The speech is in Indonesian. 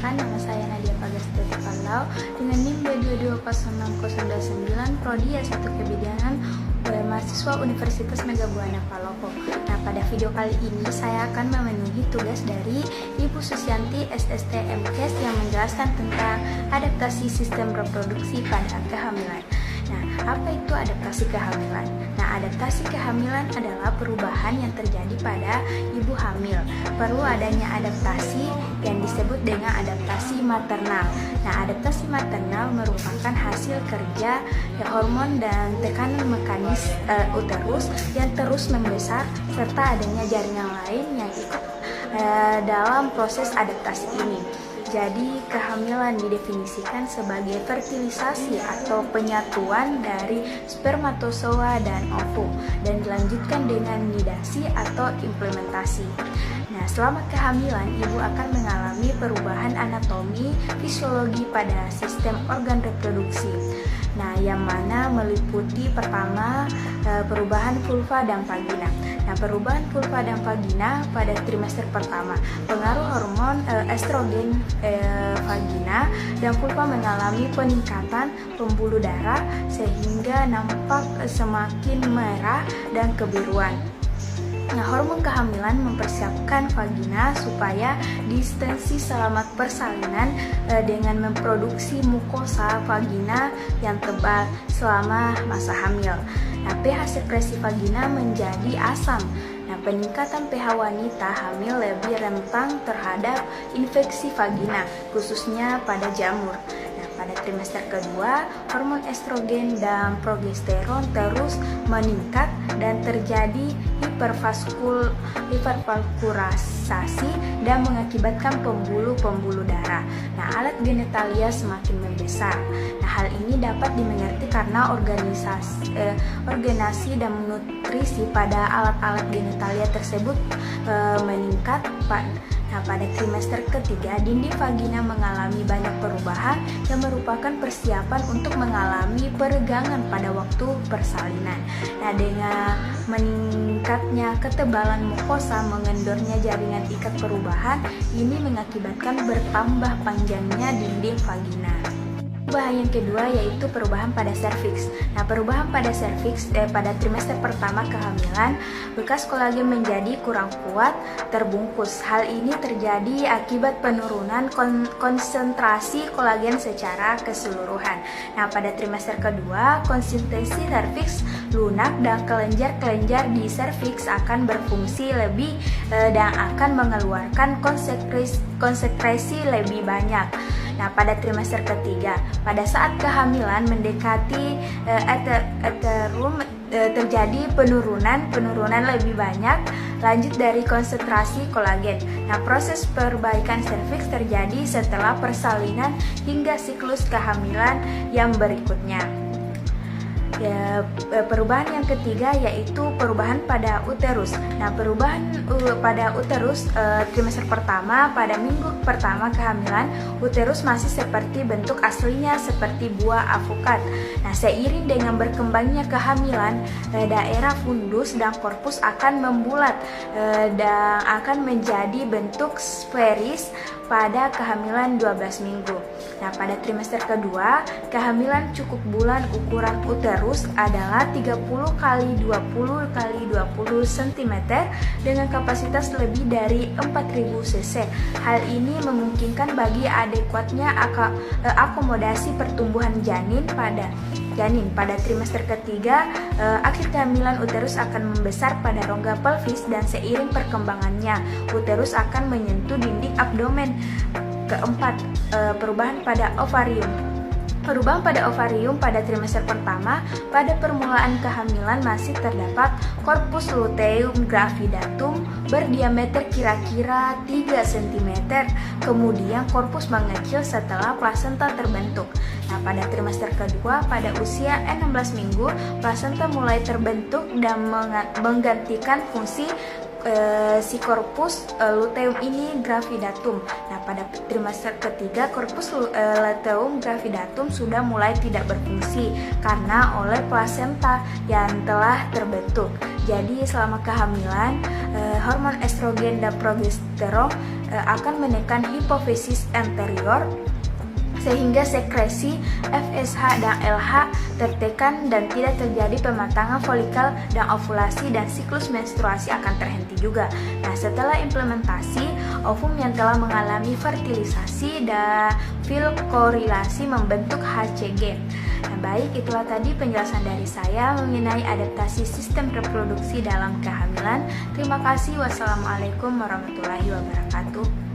Perkenalkan, nama saya Nadia Pagasteti Palau dengan NIM B2206029 Prodi S1 Kebidanan mahasiswa Universitas Megabuana Palopo. Nah, pada video kali ini saya akan memenuhi tugas dari Ibu Susianti SST MKes yang menjelaskan tentang adaptasi sistem reproduksi pada kehamilan. Nah, apa itu adaptasi kehamilan? Nah, adaptasi kehamilan adalah perubahan yang terjadi pada ibu hamil. Perlu adanya adaptasi yang disebut dengan adaptasi maternal. Nah, adaptasi maternal merupakan hasil kerja hormon dan tekanan mekanis uterus yang terus membesar serta adanya jaringan lain yang ikut dalam proses adaptasi ini. Jadi, kehamilan didefinisikan sebagai fertilisasi atau penyatuan dari spermatozoa dan ovum dan dilanjutkan dengan nidasi atau implementasi. Nah, selama kehamilan, ibu akan mengalami perubahan anatomi fisiologi pada sistem organ reproduksi. Nah, yang mana meliputi pertama perubahan vulva dan vagina. Nah, perubahan vulva dan vagina pada trimester pertama, pengaruh hormon estrogen vagina dan vulva mengalami peningkatan pembuluh darah sehingga nampak semakin merah dan kebiruan. Nah, hormon kehamilan mempersiapkan vagina supaya distensi selamat persalinan dengan memproduksi mukosa vagina yang tebal selama masa hamil. Nah, pH sekresi vagina menjadi asam. Nah, peningkatan pH wanita hamil lebih rentan terhadap infeksi vagina, khususnya pada jamur. Pada trimester kedua, hormon estrogen dan progesteron terus meningkat dan terjadi hipervaskularisasi dan mengakibatkan pembuluh-pembuluh darah. Nah, alat genitalia semakin membesar. Nah, hal ini dapat dimengerti karena organisasi dan nutrisi pada alat-alat genitalia tersebut meningkat. Nah, pada trimester ketiga, dinding vagina mengalami banyak perubahan yang merupakan persiapan untuk mengalami peregangan pada waktu persalinan. Nah, dengan meningkatnya ketebalan mukosa, mengendornya jaringan ikat perubahan, ini mengakibatkan bertambah panjangnya dinding vagina. Perubahan yang kedua yaitu perubahan pada serviks. Nah, perubahan pada serviks pada trimester pertama kehamilan, bekas kolagen menjadi kurang kuat, terbungkus. Hal ini terjadi akibat penurunan konsentrasi kolagen secara keseluruhan. Nah, pada trimester kedua, konsistensi serviks lunak dan kelenjar-kelenjar di serviks akan berfungsi lebih dan akan mengeluarkan konsekresi lebih banyak. Nah, pada trimester ketiga, pada saat kehamilan mendekati eterum terjadi penurunan lebih banyak lanjut dari konsentrasi kolagen. Nah, proses perbaikan serviks terjadi setelah persalinan hingga siklus kehamilan yang berikutnya. Perubahan yang ketiga yaitu perubahan pada uterus. Nah, perubahan pada uterus trimester pertama, pada minggu pertama kehamilan, uterus masih seperti bentuk aslinya seperti buah avokat. Nah, seiring dengan berkembangnya kehamilan, daerah fundus dan korpus akan membulat dan akan menjadi bentuk sferis pada kehamilan 12 minggu. Nah, pada trimester kedua, kehamilan cukup bulan ukuran uterus adalah 30 x 20 x 20 cm dengan kapasitas lebih dari 4000 cc. Hal ini memungkinkan bagi adekuatnya akomodasi pertumbuhan janin pada trimester ketiga. Akhir kehamilan uterus akan membesar pada rongga pelvis dan seiring perkembangannya uterus akan menyentuh dinding abdomen. Keempat, perubahan pada ovarium. Perubahan pada ovarium pada trimester pertama, pada permulaan kehamilan masih terdapat korpus luteum gravidatum berdiameter kira-kira 3 cm. Kemudian korpus mengecil setelah plasenta terbentuk. Nah, pada trimester kedua, pada usia 16 minggu, plasenta mulai terbentuk dan menggantikan fungsi si corpus luteum ini gravidatum. Nah, pada trimester ketiga corpus luteum gravidatum sudah mulai tidak berfungsi karena oleh plasenta yang telah terbentuk. Jadi selama kehamilan hormon estrogen dan progesteron akan menekan hipofisis anterior sehingga sekresi FSH dan LH tertekan dan tidak terjadi pematangan folikel dan ovulasi, dan siklus menstruasi akan terhenti juga. Nah, setelah implementasi, ovum yang telah mengalami fertilisasi dan filkorilasi membentuk HCG. Nah, baik, itulah tadi penjelasan dari saya mengenai adaptasi sistem reproduksi dalam kehamilan. Terima kasih. Wassalamualaikum warahmatullahi wabarakatuh.